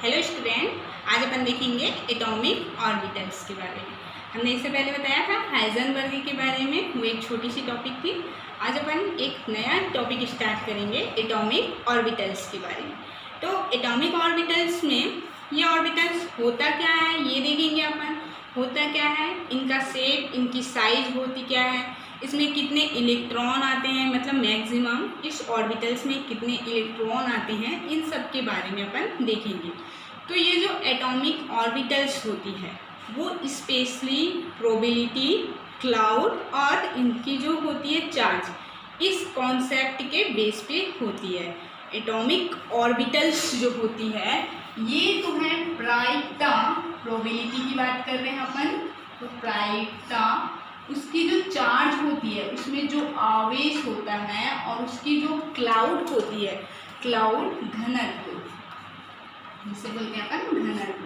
Hello student, आज अपन देखेंगे atomic orbitals के बारे में। हमने इससे पहले बताया था हाइजेनबर्ग के बारे में, वो एक छोटी सी टॉपिक थी। आज अपन एक नया टॉपिक स्टार्ट करेंगे एटॉमिक ऑर्बिटल्स के बारे में। तो एटॉमिक ऑर्बिटल्स में ये ऑर्बिटल्स होता क्या है ये देखेंगे अपन। होता क्या है, इनका शेप, इनकी साइज होती क्या है, इसमें कितने इलेक्ट्रॉन आते हैं, मतलब मैक्सिमम इस ऑर्बिटल्स में कितने इलेक्ट्रॉन आते हैं, इन सब के बारे में अपन देखेंगे। तो ये जो एटॉमिक ऑर्बिटल्स होती है वो स्पेशली प्रोबेबिलिटी, क्लाउड और इनकी जो होती है चार्ज, इस कॉन्सेप्ट के बेस पे होती है। एटॉमिक ऑर्बिटल्स जो होती है ये तो है प्रायिकता, प्रोबेबिलिटी की बात कर रहे हैं अपन, तो प्रायिकता, उसकी जो चार्ज होती है उसमें जो आवेश होता है और उसकी जो क्लाउड होती है, क्लाउड घनत्व, जिसे बोलते हैं अपन घनत्व,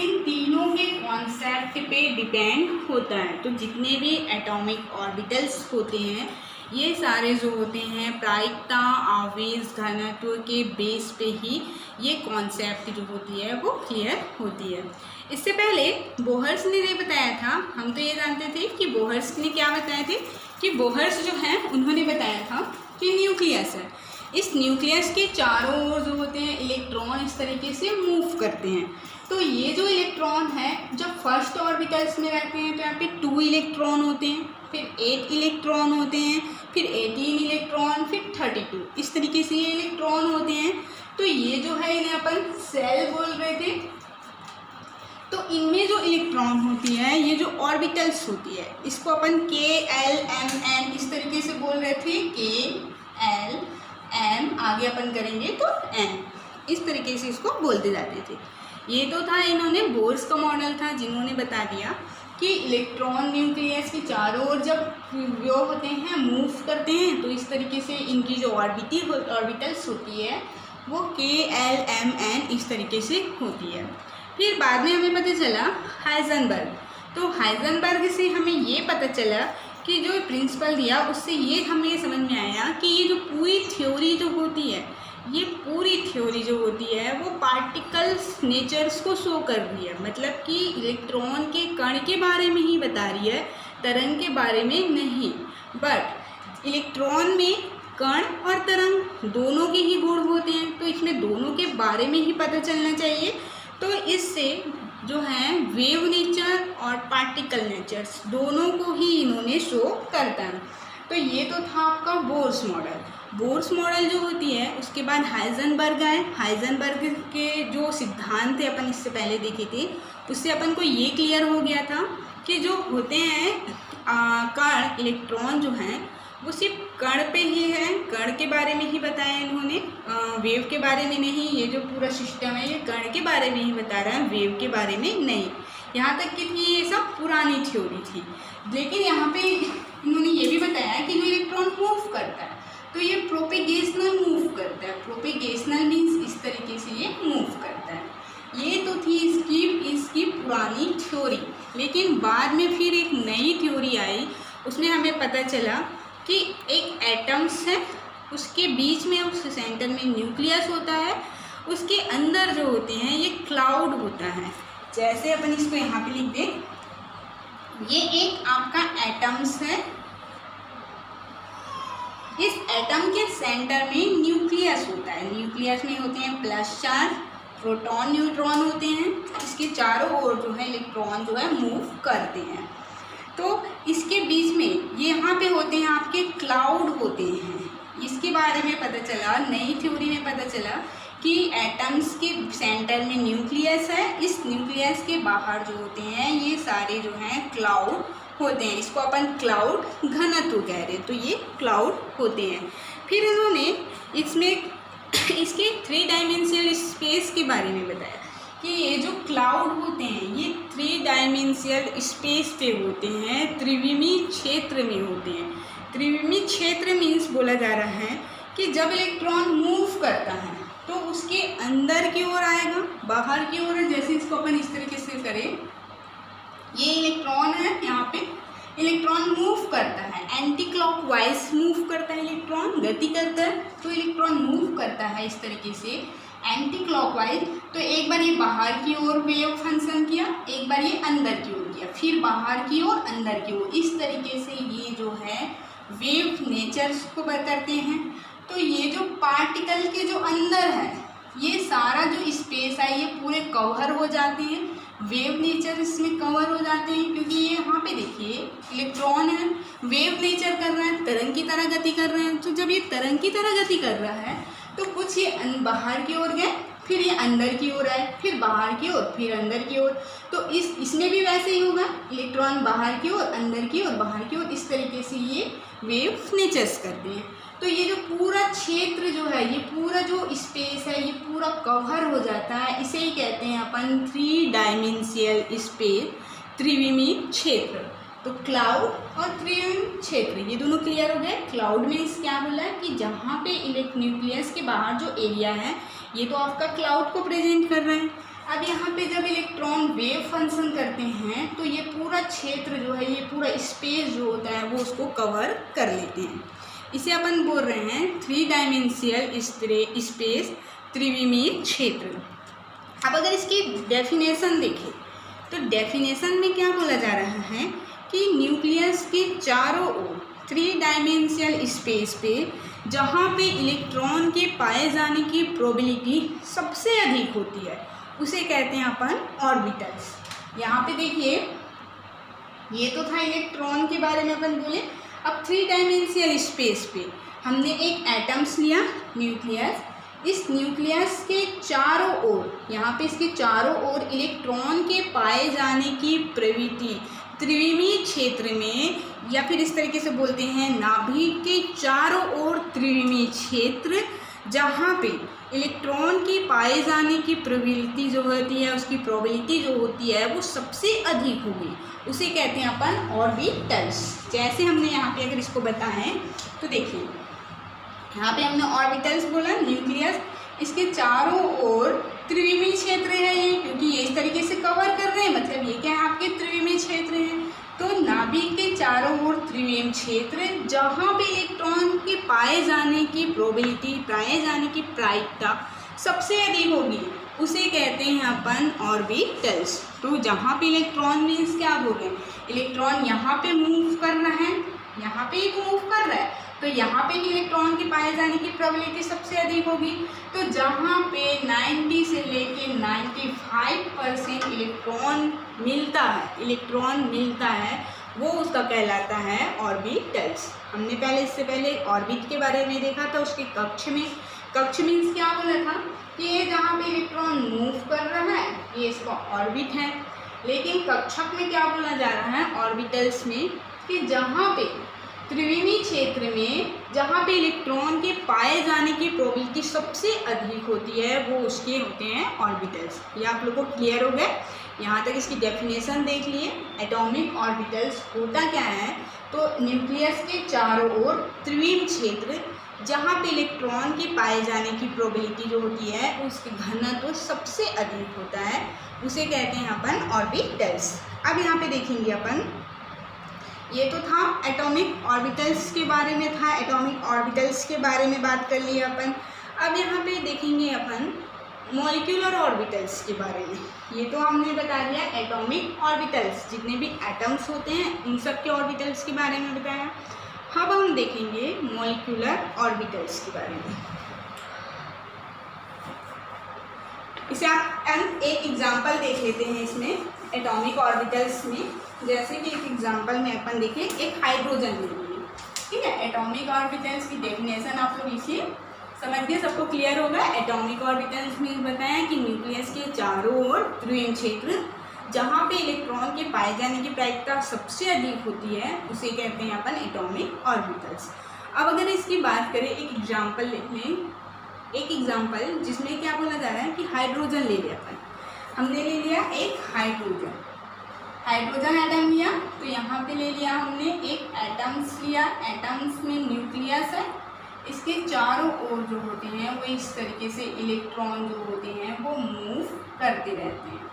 इन तीनों के कॉन्सेप्ट पे डिपेंड होता है। तो जितने भी एटॉमिक ऑर्बिटल्स होते हैं ये सारे जो होते हैं प्रायिकता, आवेश, घनत्व के बेस पे ही ये कॉन्सेप्ट जो होती है वो क्लियर होती है। इससे पहले बोहर्स ने ये बताया था, हम तो ये जानते थे कि बोहर्स ने क्या बताए थे कि बोहर्स जो है उन्होंने बताया था कि न्यूक्लियस है, इस न्यूक्लियस के चारों ओर जो होते हैं इलेक्ट्रॉन इस तरीके से मूव करते हैं। तो ये जो इलेक्ट्रॉन है जब फर्स्ट ऑर्बिटल्स में रहते हैं तो यहाँ पे 2 इलेक्ट्रॉन होते हैं, फिर 8 इलेक्ट्रॉन होते हैं, फिर 18 इलेक्ट्रॉन, फिर 32, इस तरीके से ये इलेक्ट्रॉन होते हैं। तो ये जो है इन्हें अपन सेल बोल रहे थे। तो इनमें जो इलेक्ट्रॉन होती है, ये जो ऑर्बिटल्स होती है, इसको अपन KLMN इस तरीके से बोल रहे थे, KLM, आगे अपन करेंगे तो N, इस तरीके से इसको बोलते जाते थे। ये तो था, इन्होंने बोर्स का मॉडल था जिन्होंने बता दिया कि इलेक्ट्रॉन न्यूक्लियस के चारों ओर जब वो होते हैं, मूव करते हैं, तो इस तरीके से इनकी जो ऑर्बिटल्स होती है वो KLMN इस तरीके से होती है। फिर बाद में हमें पता चला हाइजेनबर्ग, तो हाइजेनबर्ग से हमें ये पता चला कि जो प्रिंसिपल दिया उससे ये हमें समझ में आया कि ये जो पूरी थ्योरी जो होती है, ये पूरी थ्योरी जो होती है वो पार्टिकल्स नेचर्स को शो कर रही है, मतलब कि इलेक्ट्रॉन के कण के बारे में ही बता रही है, तरंग के बारे में नहीं। बट इलेक्ट्रॉन में कण और तरंग दोनों के ही गुण होते हैं, तो इसमें दोनों के बारे में ही पता चलना चाहिए। तो इससे जो है वेव नेचर और पार्टिकल नेचर्स दोनों को ही इन्होंने शो करता है। तो ये तो था आपका बोर्स मॉडल। बोर्स मॉडल जो होती है उसके बाद हाइजेनबर्ग आए। हाइजेनबर्ग के जो सिद्धांत थे अपन इससे पहले देखे थे, उससे अपन को ये क्लियर हो गया था कि जो होते हैं कण, इलेक्ट्रॉन जो हैं वो सिर्फ कण पे ही है, कण के बारे में ही बताया इन्होंने, वेव के बारे में नहीं। ये जो पूरा सिस्टम है ये कण के बारे में ही बता रहा है, वेव के बारे में नहीं। यहाँ तक कि थी ये सब पुरानी थ्योरी थी, लेकिन यहाँ पे इन्होंने ये भी बताया कि जो इलेक्ट्रॉन मूव करता है तो ये प्रोपेगेशनल मूव करता है। प्रोपेगेशनल मीन्स इस तरीके से ये मूव करता है। ये तो थी इसकी पुरानी थ्योरी, लेकिन बाद में फिर एक नई थ्योरी आई, उसमें हमें पता चला कि एक एटम्स है, उसके बीच में उस सेंटर में न्यूक्लियस होता है, उसके अंदर जो होते हैं ये क्लाउड होता है। जैसे अपन इसको यहाँ पे लिख दें, ये एक आपका एटम्स है, इस एटम के सेंटर में न्यूक्लियस होता है, न्यूक्लियस में होते हैं प्लस चार्ज, प्रोटॉन न्यूट्रॉन होते हैं, इसके चारों ओर जो है इलेक्ट्रॉन जो है मूव करते हैं। तो इसके बीच में ये यहाँ पे होते हैं आपके क्लाउड होते हैं। इसके बारे में पता चला, नई थ्योरी में पता चला कि एटम्स के सेंटर में न्यूक्लियस है, इस न्यूक्लियस के बाहर जो होते हैं ये सारे जो हैं क्लाउड होते हैं। इसको अपन क्लाउड घनत्व कह रहे हैं, तो ये क्लाउड होते हैं। फिर इन्होंने इसमें इसके 3 डायमेंशनल स्पेस के बारे में बताया कि ये जो क्लाउड होते हैं ये 3 डायमेंशनल स्पेस पे होते हैं, त्रिविमी क्षेत्र में होते हैं। त्रिविमी क्षेत्र मीन्स बोला जा रहा है कि जब इलेक्ट्रॉन मूव करता है तो उसके अंदर की ओर आएगा, बाहर की ओर। जैसे इसको अपन इस तरीके से करें, ये इलेक्ट्रॉन है, यहाँ पे इलेक्ट्रॉन मूव करता है, एंटी क्लॉकवाइज मूव करता है, इलेक्ट्रॉन गति करता है, तो इलेक्ट्रॉन मूव करता है इस तरीके से एंटी क्लॉकवाइज, तो एक बार ये बाहर की ओर वेव फंक्शन किया, एक बार ये अंदर की ओर किया, फिर बाहर की ओर अंदर की ओर, इस तरीके से ये जो है वेव नेचर्स को करते हैं। तो ये जो पार्टिकल के जो अंदर है ये सारा जो स्पेस है ये पूरे कवर हो जाते हैं, वेव नेचर इसमें कवर हो जाते हैं, क्योंकि ये यहाँ पे देखिए इलेक्ट्रॉन है, वेव नेचर कर रहा है, तरंग की तरह गति कर रहे हैं। तो जब ये तरंग की तरह गति कर रहा है तो कुछ ये बाहर की ओर गए, फिर ये अंदर की ओर आए, फिर बाहर की ओर, फिर अंदर की ओर। तो इसमें भी वैसे ही होगा, इलेक्ट्रॉन बाहर की ओर, अंदर की ओर, बाहर की ओर, इस तरीके से ये वेव नेचर्स करते हैं। तो ये जो पूरा क्षेत्र जो है, ये पूरा जो स्पेस है ये पूरा कवर हो जाता है, इसे ही कहते हैं अपन 3 डायमेंशियल स्पेस, त्रिविमीय क्षेत्र। तो क्लाउड और त्रिविमीय क्षेत्र ये दोनों क्लियर हो गए। क्लाउड मीन्स क्या बोला है कि जहाँ पे न्यूक्लियस के बाहर जो एरिया है ये तो आपका क्लाउड को प्रेजेंट कर रहे हैं। अब यहाँ पे जब इलेक्ट्रॉन वेव फंक्शन करते हैं तो ये पूरा क्षेत्र जो है, ये पूरा स्पेस जो होता है वो उसको कवर कर लेते हैं। इसे अपन बोल रहे हैं 3 डायमेंशियल स्पेस, त्रिविमीय क्षेत्र। अब अगर इसकी डेफिनेशन देखें तो डेफिनेशन में क्या बोला जा रहा है कि न्यूक्लियस के चारों ओर 3 डायमेंशियल स्पेस पे जहाँ पे इलेक्ट्रॉन के पाए जाने की प्रोबेबिलिटी सबसे अधिक होती है उसे कहते हैं अपन ऑर्बिटल्स। यहाँ पे देखिए ये तो था इलेक्ट्रॉन के बारे में अपन बोले। अब 3 डायमेंशियल स्पेस पे हमने एक एटम्स लिया न्यूक्लियस, इस न्यूक्लियस के चारों ओर, यहाँ पे इसके चारों ओर इलेक्ट्रॉन के पाए जाने की प्रवृत्ति त्रिविमीय क्षेत्र में, या फिर इस तरीके से बोलते हैं नाभिक के चारों ओर त्रिविमीय क्षेत्र, जहाँ पे इलेक्ट्रॉन की पाए जाने की प्रवृत्ति जो होती है, उसकी प्रोबेबिलिटी जो होती है वो सबसे अधिक होगी, उसे कहते हैं अपन ऑर्बिटल्स। जैसे हमने यहाँ पे अगर इसको बताएं तो देखिए यहाँ पे हमने ऑर्बिटल्स बोला, न्यूक्लियस इसके चारों ओर त्रिविमीय क्षेत्र है ये, क्योंकि ये इस तरीके से कवर कर रहे हैं, मतलब ये क्या है आपके त्रिविमीय क्षेत्र हैं। तो नाभिक के चारों ओर त्रिविमीय क्षेत्र जहाँ पे इलेक्ट्रॉन के पाए जाने की प्रोबेबिलिटी, पाए जाने की प्रायिकता सबसे अधिक होगी, उसे कहते हैं अपन ऑर्बिटल्स। तो जहाँ पे इलेक्ट्रॉन मीन्स क्या बोल रहे हैं, इलेक्ट्रॉन यहाँ पे मूव कर रहा है, यहाँ पे ही मूव कर रहा है, तो यहाँ पे ही इलेक्ट्रॉन के पाए जाने की प्रोबेबिलिटी सबसे अधिक होगी। तो जहाँ पे 90 से लेके 95% इलेक्ट्रॉन मिलता है वो उसका कहलाता है ऑर्बिटल्स। हमने इससे पहले ऑर्बिट के बारे में देखा था, उसके कक्ष मीन्स क्या बोला था कि ये जहाँ पे इलेक्ट्रॉन मूव कर रहा है ये इसका ऑर्बिट है। लेकिन कक्षक में क्या बोला जा रहा है ऑर्बिटल्स में कि जहाँ पे त्रिविमीय क्षेत्र में जहाँ पे इलेक्ट्रॉन के पाए जाने की प्रोबेबिलिटी सबसे अधिक होती है वो उसके होते हैं ऑर्बिटल्स। ये आप लोगों को क्लियर हो गया। यहाँ तक इसकी डेफिनेशन देख लिए। एटॉमिक ऑर्बिटल्स होता क्या है, तो न्यूक्लियस के चारों ओर त्रिविमीय क्षेत्र जहाँ पे इलेक्ट्रॉन के पाए जाने की प्रोबेबिलिटी जो होती है उसकी घनत्व सबसे अधिक होता है, उसे कहते हैं अपन ऑर्बिटल्स। अब यहाँ पे देखेंगे अपन, ये तो था एटॉमिक ऑर्बिटल्स के बारे में था, एटॉमिक ऑर्बिटल्स के बारे में बात कर लिया अपन। अब यहाँ पे देखेंगे अपन मॉलिक्यूलर ऑर्बिटल्स के बारे में। ये तो हमने बता दिया एटॉमिक ऑर्बिटल्स, जितने भी एटम्स होते हैं उन सब के ऑर्बिटल्स के बारे में बताया। अब हम देखेंगे मॉलिक्यूलर ऑर्बिटल्स के बारे में। इसे आप एक एग्जांपल देख लेते हैं इसमें एटॉमिक ऑर्बिटल्स में। जैसे कि एक एग्जांपल में अपन देखें, एक हाइड्रोजन ले लीजिए, ठीक है। एटॉमिक ऑर्बिटल्स की डेफिनेशन आप लोग इसे समझिए, सबको क्लियर होगा। एटॉमिक ऑर्बिटल्स में बताया कि न्यूक्लियस के चारों ओर त्रिविमीय क्षेत्र जहाँ पे इलेक्ट्रॉन के पाए जाने की प्रायिकता सबसे अधिक होती है उसे कहते हैं अपन एटॉमिक ऑर्बिटल्स। अब अगर इसकी बात करें, एक एग्जांपल लिख लें, एक एग्जांपल जिसमें क्या बोला जा रहा है कि हाइड्रोजन ले लिया अपन, हमने ले लिया एक हाइड्रोजन एटम लिया, तो यहाँ पे ले लिया हमने एक एटम्स लिया, एटम्स में न्यूक्लियस है, इसके चारों ओर जो होते हैं वो इस तरीके से इलेक्ट्रॉन जो होते हैं वो मूव करते रहते हैं।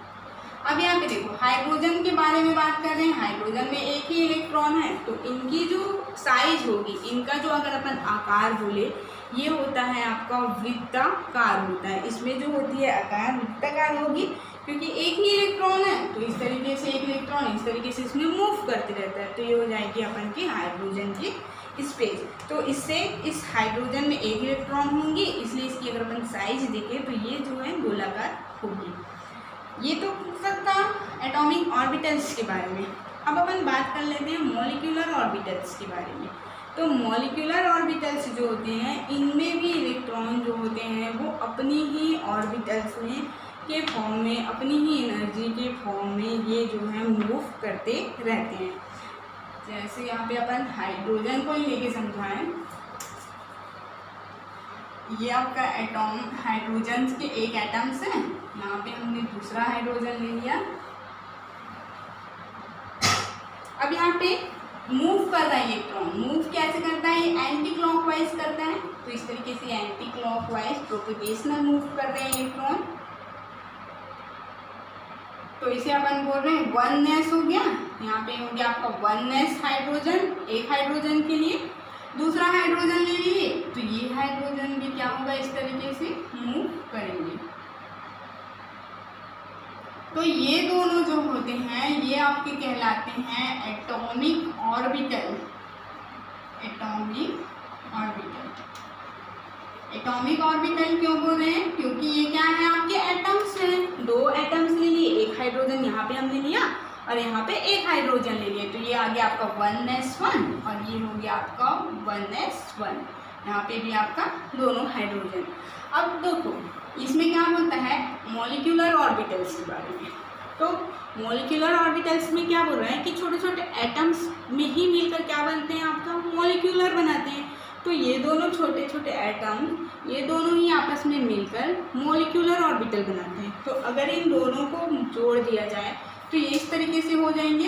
अब यहाँ पे देखो हाइड्रोजन के बारे में बात कर रहे हैं। हाइड्रोजन में एक ही इलेक्ट्रॉन है, तो इनकी जो साइज होगी, इनका जो अगर अपन आकार बोले, ये होता है आपका वृत्ताकार होता है। इसमें जो होती है आकार वृत्ताकार होगी, क्योंकि एक ही इलेक्ट्रॉन है, तो इस तरीके से एक इलेक्ट्रॉन इस तरीके से इसमें मूव करते रहता है, तो ये हो जाएगी अपन की हाइड्रोजन की स्पेस। तो इससे इस हाइड्रोजन में एक इलेक्ट्रॉन होंगे, इसलिए इसकी अगर अपन साइज देखें तो ये जो है गोलाकार होगी। ये तो सबका एटॉमिक ऑर्बिटल्स के बारे में। अब अपन बात कर लेते हैं मॉलिक्यूलर ऑर्बिटल्स के बारे में। तो मॉलिक्यूलर ऑर्बिटल्स जो होते हैं, इनमें भी इलेक्ट्रॉन जो होते हैं वो अपनी ही ऑर्बिटल्स में के फॉर्म में, अपनी ही एनर्जी के फॉर्म में ये जो है मूव करते रहते हैं। जैसे यहाँ पे अपन हाइड्रोजन को ही लेके समझाएं, ये आपका एटॉम हाइड्रोजन के एक एटम्स हैं, यहाँ पे हमने दूसरा हाइड्रोजन ले लिया। अब यहाँ पे मूव कर रहा है इलेक्ट्रॉन, मूव कैसे करता है, ये एंटी क्लॉकवाइज करता है, तो इस तरीके से एंटी क्लॉकवाइज प्रोपेगेशनल मूव कर रहे हैं इलेक्ट्रॉन। तो इसे अपन बोल रहे हैं वननेस हो गया। यहाँ पे हो गया आपका वननेस हाइड्रोजन, एक हाइड्रोजन के लिए दूसरा हाइड्रोजन ले लिए, तो ये हाइड्रोजन भी क्या होगा, इस तरीके से मूव करेंगे। तो ये दोनों जो होते हैं ये आपके कहलाते हैं atomic orbital. Atomic orbital, atomic orbital क्यों बोल रहे हैं, क्योंकि ये क्या है, आपके एटम्स हैं। दो एटम्स ले लिए, एक हाइड्रोजन यहाँ पे हमने लिया और यहाँ पे एक हाइड्रोजन ले लिया, तो ये आ गया आपका 1s1 और ये हो गया आपका 1s1। यहाँ पे भी आपका दोनों हाइड्रोजन। अब देखो इसमें क्या होता है, मॉलिक्यूलर ऑर्बिटल्स के बारे में। तो मॉलिक्यूलर ऑर्बिटल्स में क्या बोल रहे हैं कि छोटे छोटे एटम्स में ही मिलकर क्या बनते हैं, आपका मॉलिक्यूलर बनाते हैं। तो ये दोनों छोटे छोटे एटम, ये दोनों ही आपस में मिलकर मॉलिक्यूलर ऑर्बिटल बनाते हैं। तो अगर इन दोनों को जोड़ दिया जाए तो ये इस तरीके से हो जाएंगे,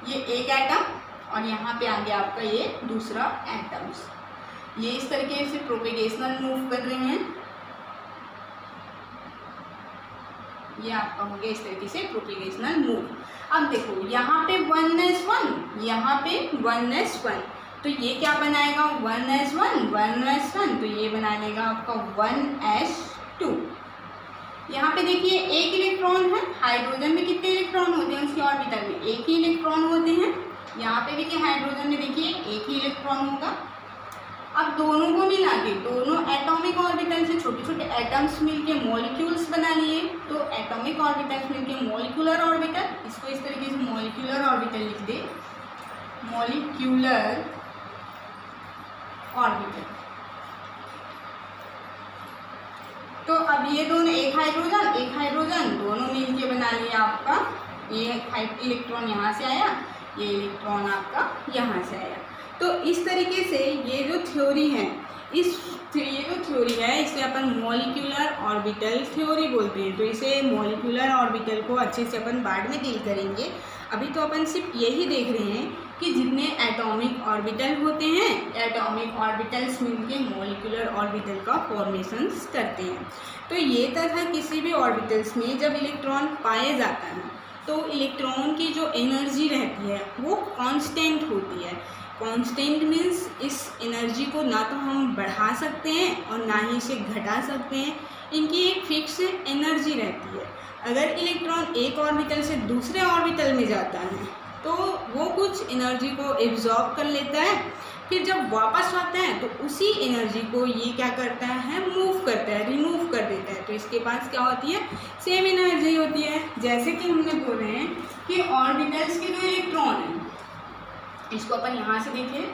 ये एक एटम और यहाँ पे आ गया आपका ये दूसरा एटम्स। ये इस तरीके से प्रोपेगेशनल मूव कर रहे हैं, ये आपका हो गया इस तरीके से प्रोपेगेशनल मूव। अब देखो यहाँ पे 1s1, यहाँ पे 1s1, तो ये क्या बनाएगा 1s1, 1s1, तो ये बना लेगा आपका 1s2। यहाँ पे देखिए एक इलेक्ट्रॉन है, हाइड्रोजन में कितने इलेक्ट्रॉन होते हैं उसकी ऑर्बिटल में, एक ही इलेक्ट्रॉन होते हैं। यहाँ पे भी हाइड्रोजन में देखिए एक ही इलेक्ट्रॉन होगा। अब दोनों को मिला के, दोनों एटॉमिक ऑर्बिटल से छोटे छोटे एटम्स मिलके मॉलिक्यूल्स बना लिए, तो एटॉमिक ऑर्बिटल्स मिलके मॉलिक्यूलर ऑर्बिटल, इसको इस तरीके से मॉलिक्यूलर ऑर्बिटल लिख दे, मॉलिक्यूलर ऑर्बिटल। तो अब ये दोनों एक हाइड्रोजन दोनों मिलके बना लिया आपका, ये इलेक्ट्रॉन यहाँ से आया, ये इलेक्ट्रॉन आपका यहाँ से आया। तो इस तरीके से ये जो थ्योरी है, ये जो थ्योरी है इसे अपन मॉलिक्यूलर ऑर्बिटल थ्योरी बोलते हैं। तो इसे मॉलिक्यूलर ऑर्बिटल को अच्छे से अपन बाद में डील करेंगे। अभी तो अपन सिर्फ यही देख रहे हैं कि जितने एटॉमिक ऑर्बिटल होते हैं, एटॉमिक ऑर्बिटल्स मिलके मॉलिक्यूलर ऑर्बिटल का फॉर्मेशंस करते हैं। तो ये तरह किसी भी ऑर्बिटल्स में जब इलेक्ट्रॉन पाया जाता है तो इलेक्ट्रॉन की जो एनर्जी रहती है वो कांस्टेंट होती है। कांस्टेंट मीन्स इस एनर्जी को ना तो हम बढ़ा सकते हैं और ना ही इसे घटा सकते हैं, इनकी एक फिक्स एनर्जी रहती है। अगर इलेक्ट्रॉन एक ऑर्बिटल से दूसरे ऑर्बिटल में जाता है तो वो कुछ एनर्जी को एब्जॉर्ब कर लेता है, फिर जब वापस आता है तो उसी एनर्जी को ये क्या करता है, मूव करता है, रिमूव कर देता है। तो इसके पास क्या होती है, सेम एनर्जी होती है। जैसे कि हमने बोल रहे हैं कि ऑर्बिटल्स के जो इलेक्ट्रॉन है, इसको अपन यहाँ से देखिए,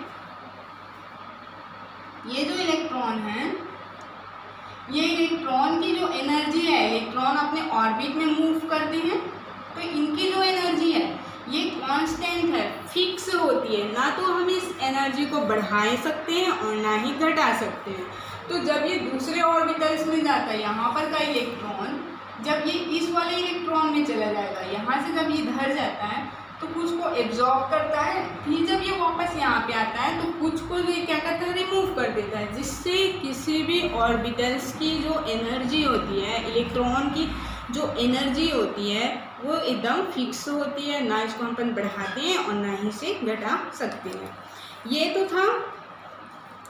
ये जो इलेक्ट्रॉन है, ये इलेक्ट्रॉन की जो एनर्जी है, इलेक्ट्रॉन अपने ऑर्बिट में मूव करते हैं, तो इनकी जो एनर्जी है ये कांस्टेंट है, फिक्स होती है। ना तो हम इस एनर्जी को बढ़ा सकते हैं और ना ही घटा सकते हैं। तो जब ये दूसरे ऑर्बिटल्स में जाता है, यहाँ पर का इलेक्ट्रॉन जब ये इस वाले इलेक्ट्रॉन में चला जाएगा, यहाँ से जब ये इधर जाता है तो कुछ को एब्जॉर्ब करता है, फिर जब ये वापस यहाँ पे आता है तो कुछ को ये क्या करता है, रिमूव कर देता है, जिससे किसी भी ऑर्बिटल्स की जो एनर्जी होती है, इलेक्ट्रॉन की जो एनर्जी होती है वो एकदम फिक्स होती है, ना इसको हम अपन बढ़ाते हैं और ना ही इसे घटा सकते हैं। ये तो था,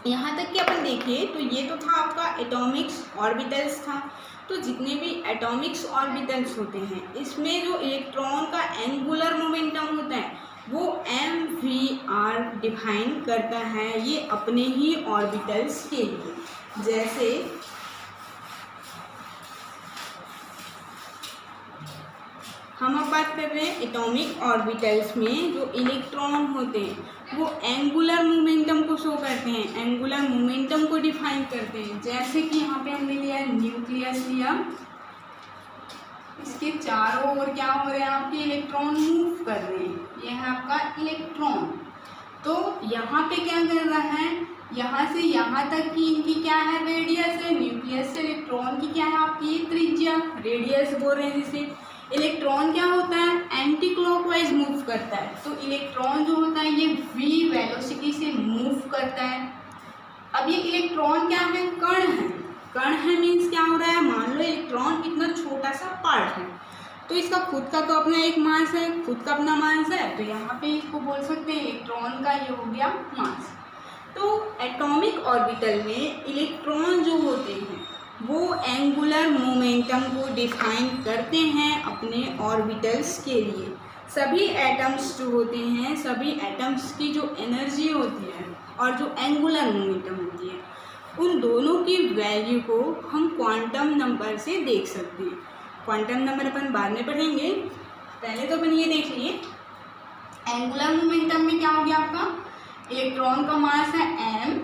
यहाँ तक कि अपन देखें तो ये तो था आपका एटॉमिक्स ऑर्बिटल्स था। तो जितने भी एटॉमिक्स ऑर्बिटल्स होते हैं इसमें जो इलेक्ट्रॉन का एंगुलर मोमेंटम होता है वो mvr डिफाइन करता है ये अपने ही ऑर्बिटल्स के लिए। जैसे हम अब बात कर रहे हैं एटॉमिक ऑर्बिटल्स में जो इलेक्ट्रॉन होते हैं वो एंगुलर मोमेंटम को शो करते हैं, एंगुलर मोमेंटम को डिफाइन करते हैं। जैसे कि यहाँ पे हमने लिया है न्यूक्लियस लिया, इसके चारों ओर क्या हो रहे हैं आपके इलेक्ट्रॉन मूव कर रहे हैं, ये है आपका इलेक्ट्रॉन। तो यहाँ पे क्या कर रहा है, यहाँ से यहाँ तक की इनकी क्या है रेडियस है, न्यूक्लियस से इलेक्ट्रॉन की क्या है आपकी त्रिज्या, रेडियस बोल रहे हैं जिसे। इलेक्ट्रॉन क्या होता है एंटी क्लॉकवाइज मूव करता है, तो इलेक्ट्रॉन जो होता है ये v वेलोसिटी से मूव करता है। अब ये इलेक्ट्रॉन क्या है कण है, कण है मीन्स क्या हो रहा है, मान लो इलेक्ट्रॉन इतना छोटा सा पार्ट है तो इसका खुद का तो अपना एक मास है, खुद का अपना मास है, तो यहाँ पे इसको बोल सकते हैं इलेक्ट्रॉन का ये हो गया मास। तो एटॉमिक ऑर्बिटल में इलेक्ट्रॉन जो होते हैं वो एंगुलर मोमेंटम को डिफाइन करते हैं अपने ऑर्बिटल्स के लिए। सभी एटम्स जो होते हैं, सभी एटम्स की जो एनर्जी होती है और जो एंगुलर मोमेंटम होती है उन दोनों की वैल्यू को हम क्वांटम नंबर से देख सकते हैं। क्वांटम नंबर अपन बाद में पढ़ेंगे, पहले तो अपन ये देख लिए एंगुलर मोमेंटम में क्या हो गया आपका इलेक्ट्रॉन का मास है m,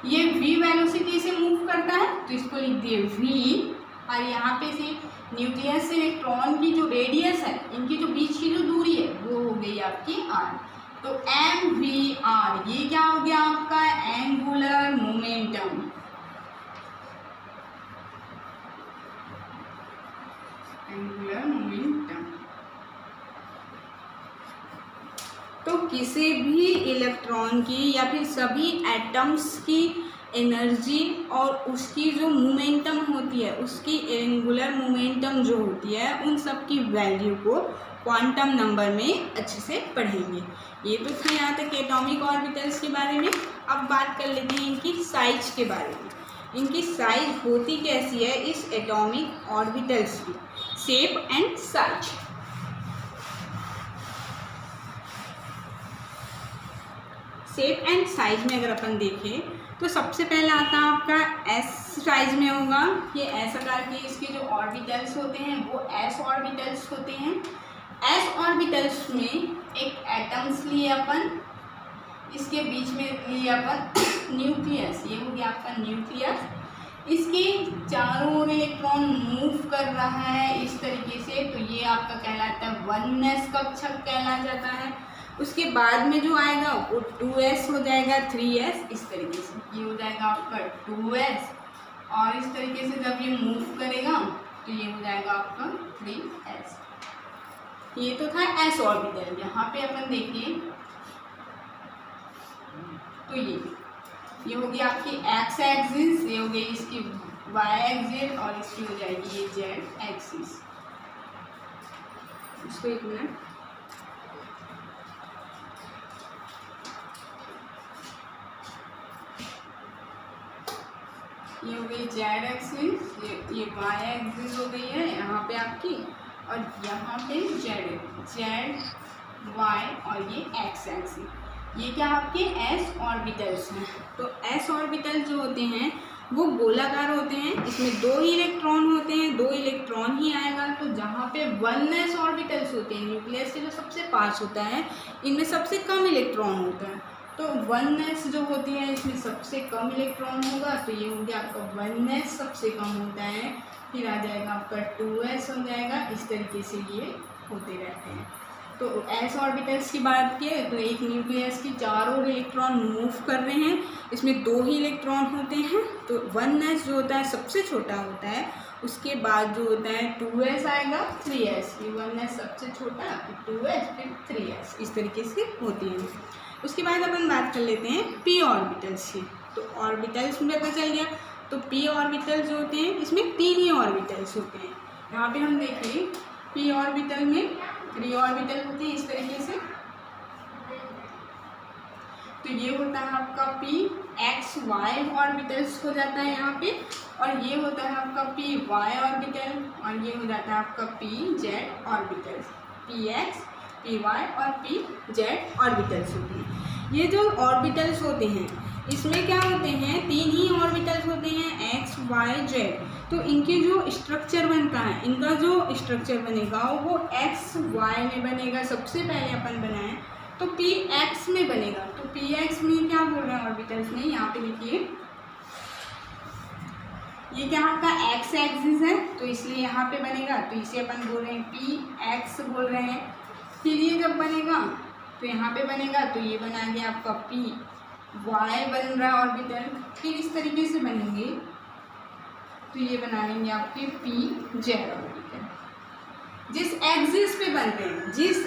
ये v वेलोसिटी से मूव करता है तो इसको लिख दिए v, और यहाँ पे से न्यूक्लियस से इलेक्ट्रॉन की जो रेडियस है इनकी जो बीच की जो दूरी है वो हो गई आपकी r। तो mvr ये क्या हो गया आपका एंगुलर मोमेंटम। एंगुलर मोमेंटम तो किसी भी इलेक्ट्रॉन की या फिर सभी एटम्स की एनर्जी और उसकी जो मोमेंटम होती है उसकी एंगुलर मोमेंटम जो होती है उन सब की वैल्यू को क्वांटम नंबर में अच्छे से पढ़ेंगे। ये तो था यहाँ तक एटॉमिक ऑर्बिटल्स के बारे में। अब बात कर लेते हैं इनकी साइज के बारे में। इनकी साइज होती कैसी है इस एटॉमिक ऑर्बिटल्स की, shape and size. Shape and size में अगर अपन देखें तो सबसे पहले आता है आपका एस साइज में होगा। ये एस आकार के इसके जो ऑर्बिटल्स होते हैं वो एस ऑर्बिटल्स होते हैं। एस ऑर्बिटल्स में एक एटम्स लिए अपन, इसके बीच में लिए अपन न्यूक्लियस, ये हो गया आपका न्यूक्लियस। इसके चारों ओर इलेक्ट्रॉन मूव कर रहा है इस तरीके से, तो ये आपका कहलाता है 1s कक्षक कहला जाता है। उसके बाद में जो आएगा वो 2s हो जाएगा, 3s इस तरीके से, ये हो जाएगा आपका 2s, और इस तरीके से जब ये मूव करेगा तो ये हो जाएगा आपका 3s। ये तो था s ऑर्बिटल। यहाँ पे अपन देखिए तो ये हो गई आपकी x एक्सिस, ये हो गई इसकी y एक्सिस और इसकी हो जाएगी ये z एक्सिस। इसको एक मिनट, ये हो गई जेड एक्सिस, ये वाई एक्सिस हो गई है यहाँ पे आपकी, और यहाँ पे जेड वाई और ये एक्स एक्सिस। ये क्या आपके एस ऑर्बिटल्स हैं। तो एस ऑर्बिटल जो होते हैं वो गोलाकार होते हैं, इसमें 2 ही इलेक्ट्रॉन होते हैं, 2 इलेक्ट्रॉन ही आएगा। तो जहाँ पे 1s ऑर्बिटल्स होते हैं, न्यूक्लियस के जो सबसे पास होता है इनमें सबसे कम इलेक्ट्रॉन होता है, तो 1s जो होती है इसमें सबसे कम इलेक्ट्रॉन होगा, तो ये हो गया आपका 1s सबसे कम होता है। फिर आ जाएगा आपका 2s हो जाएगा, इस तरीके से ये होते रहते हैं। तो एस ऑर्बिटल्स की बात किए तो एक न्यूक्लियस की चारों इलेक्ट्रॉन मूव कर रहे हैं, इसमें 2 ही इलेक्ट्रॉन होते हैं। तो 1s जो होता है सबसे छोटा होता है, उसके बाद जो होता है 2s आएगा, 3s, ये 1s सबसे छोटा, 2s फिर 3s, इस तरीके से होती है। उसके बाद अपन बात कर लेते हैं p ऑर्बिटल्स की। तो ऑर्बिटल्स में पता चल गया, तो p ऑर्बिटल्स जो होते हैं इसमें 3 ही ऑर्बिटल्स होते हैं। यहाँ पे हम देखें p ऑर्बिटल में 3 ऑर्बिटल होते हैं इस तरीके से। तो ये होता है आपका p x y ऑर्बिटल्स हो जाता है यहाँ पे, और ये होता है आपका p y ऑर्बिटल, और ये हो जाता है आपका p z orbitals, p x p y और p z ऑर्बिटल्स होते हैं। ये जो ऑर्बिटल्स होते हैं इसमें क्या होते हैं, 3 ही ऑर्बिटल्स होते हैं x y z। तो इनके जो स्ट्रक्चर बनता है, इनका जो स्ट्रक्चर बनेगा वो x y में बनेगा। सबसे पहले अपन बनाएं तो p x में बनेगा। तो p x में क्या बोल रहे हैं ऑर्बिटल्स में, यहाँ पे लिखिए ये क्या आपका x एक्सिस है तो इसलिए यहाँ पे बनेगा, तो इसे अपन बोल रहे हैं p x बोल रहे हैं। फिर ये जब बनेगा तो यहाँ पे बनेगा, तो ये बना गया आपका p y बन रहा है ऑर्बिटल। फिर इस तरीके से बनेंगे तो ये बना लेंगे आपके p z ऑर्बिटल, जिस एक्सिस पे बन रहे हैं, जिस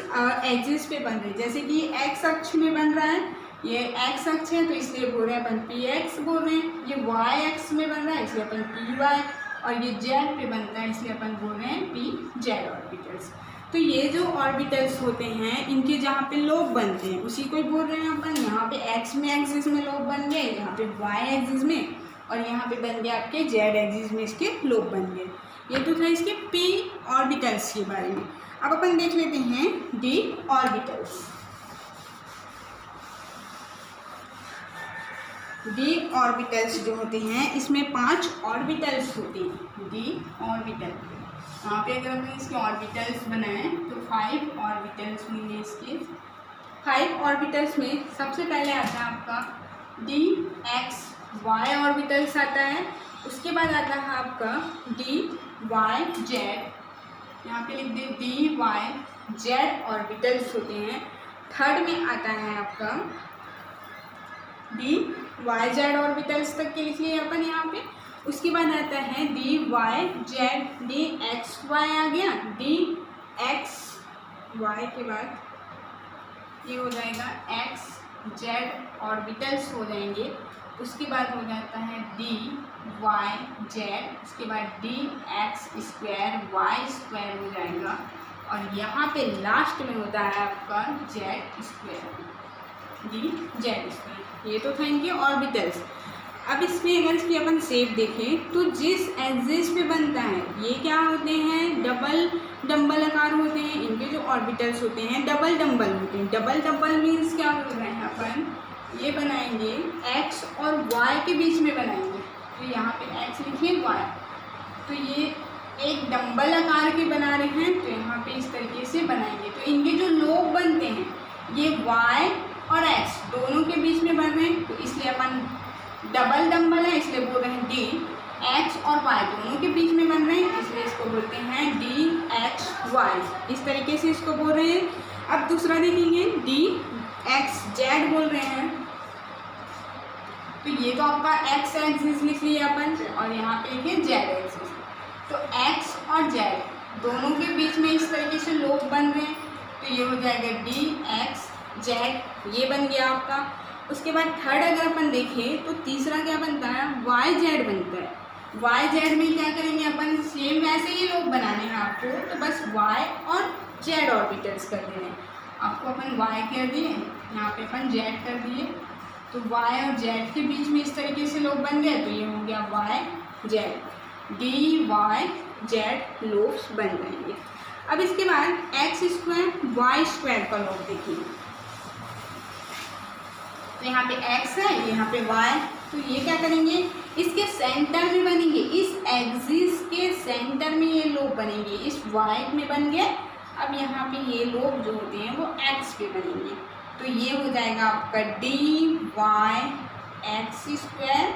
एक्सिस पे बन रहे हैं। जैसे कि x अक्ष में बन रहा है, ये x अक्ष है तो इसलिए बोल रहे हैं अपन पी एक्स बोल रहे हैं। ये y अक्ष में बन रहा है इसलिए अपन पी वाई, और ये z पे बनता है इसलिए अपन बोल रहे हैं पी जेड ऑर्बिटल्स। तो ये जो ऑर्बिटल्स होते हैं इनके जहाँ पे लोब बनते हैं उसी को ही बोल रहे हैं अपन। यहाँ पे x में एक्सिस में लोब बन गए, यहाँ पे y एक्सिस में, और यहाँ पे बन गया आपके z एक्सिस में इसके लोब बन गए। ये तो था इसके p ऑर्बिटल्स के बारे में। अब अपन देख लेते हैं d ऑर्बिटल्स। d ऑर्बिटल्स जो होते हैं इसमें 5 ऑर्बिटल्स होते हैं d ऑर्बिटल। यहाँ पे अगर अपन इसके ऑर्बिटल्स बनाएं तो 5 ऑर्बिटल्स होंगे इसके। 5 ऑर्बिटल्स में सबसे पहले आता है आपका डी एक्स वाई ऑर्बिटल्स आता है। उसके बाद आता है आपका डी वाई जेड, यहाँ पे लिख दे डी वाई जेड ऑर्बिटल्स होते हैं। थर्ड में आता है आपका डी वाई जेड ऑर्बिटल्स तक के लिखिए अपन यहाँ पे। उसके बाद आता है d Y Z, d x y आ गया, डी एक्स वाई के बाद ये हो जाएगा एक्स जेड ऑर्बिटल्स हो जाएंगे। उसके बाद हो जाता है डी वाई जेड, उसके बाद D X square Y square हो जाएगा, और यहाँ पे लास्ट में होता है आपका Z square, D Z square. ये तो था इनके ऑर्बिटल्स। अब इसमें अगर इसकी अपन शेप देखें तो जिस एक्सिस पे बनता है ये क्या होते हैं, डबल डम्बल आकार होते हैं। इनके जो ऑर्बिटल्स होते हैं डबल डम्बल होते हैं। डबल डम्बल मीन्स क्या बोल रहे हैं अपन, ये बनाएंगे x और y के बीच में बनाएंगे। तो यहाँ पे x लिखिए, y, तो ये एक डम्बल आकार के बना रहे हैं तो यहाँ पे इस तरीके से बनाएंगे। तो इनके जो लोब बनते हैं ये y और x दोनों के बीच में बन रहे हैं, तो इसलिए अपन डबल डम्बल है इसलिए बोल रहे हैं डी एक्स और वाई दोनों के बीच में बन रहे हैं, इसलिए इसको बोलते हैं डी एक्स वाई। इस तरीके से इसको बोल रहे हैं। अब दूसरा देखेंगे डी एक्स जेड बोल रहे हैं, तो ये तो आपका एक्स एक्सिस लिख लिया अपन, और यहाँ पे लिखिए जेड एक्सिस। तो एक्स और जेड दोनों के बीच में इस तरीके से लोब बन रहे हैं, तो ये हो जाएगा डी एक्स जेड, ये बन गया आपका। उसके बाद थर्ड अगर अपन देखें तो तीसरा क्या बनता है, वाई जेड बनता है। वाई जेड में क्या करेंगे अपन, सेम वैसे ही लोग बनाने हैं आपको, तो बस वाई और जेड ऑर्बिटल्स कर देने हैं। आपको अपन वाई कर दिए, यहाँ पे अपन जेड कर दिए, तो वाई और जेड के बीच में इस तरीके से लोग बन गए, तो ये हो गया Y Z, D Y Z lobes बन जाएंगे। अब इसके बाद एक्स स्क्वायर वाई स्क्वायर का लोब देखिए, तो यहाँ पे x है, यहाँ पे y, तो ये क्या करेंगे इसके सेंटर में बनेंगे, इस एक्सिस के सेंटर में ये लोब बनेंगे, इस y में बन गए। अब यहाँ पे ये लोब जो होते हैं वो x पे बनेंगे, तो ये हो जाएगा आपका D Y X square,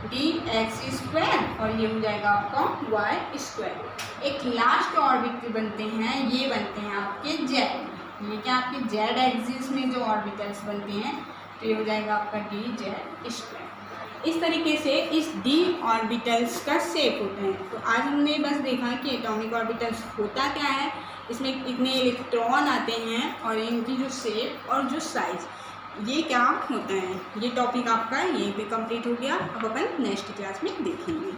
D X square, और ये हो जाएगा आपका वाई स्क्वायर। एक लास्ट ऑर्बिट बनते हैं, ये बनते हैं आपके जेड। ये क्या आपके जेड एक्सिस में जो ऑर्बिटल्स बनते हैं, तो ये हो जाएगा आपका डी जेड स्क्वायर। इस तरीके से इस डी ऑर्बिटल्स का शेप होता है। तो आज हमने बस देखा कि एटॉमिक ऑर्बिटल्स होता क्या है, इसमें कितने इलेक्ट्रॉन आते हैं और इनकी जो शेप और जो साइज, ये क्या होता है। ये टॉपिक आपका यहीं पे कंप्लीट हो गया। अब अपन नेक्स्ट क्लास में देखेंगे।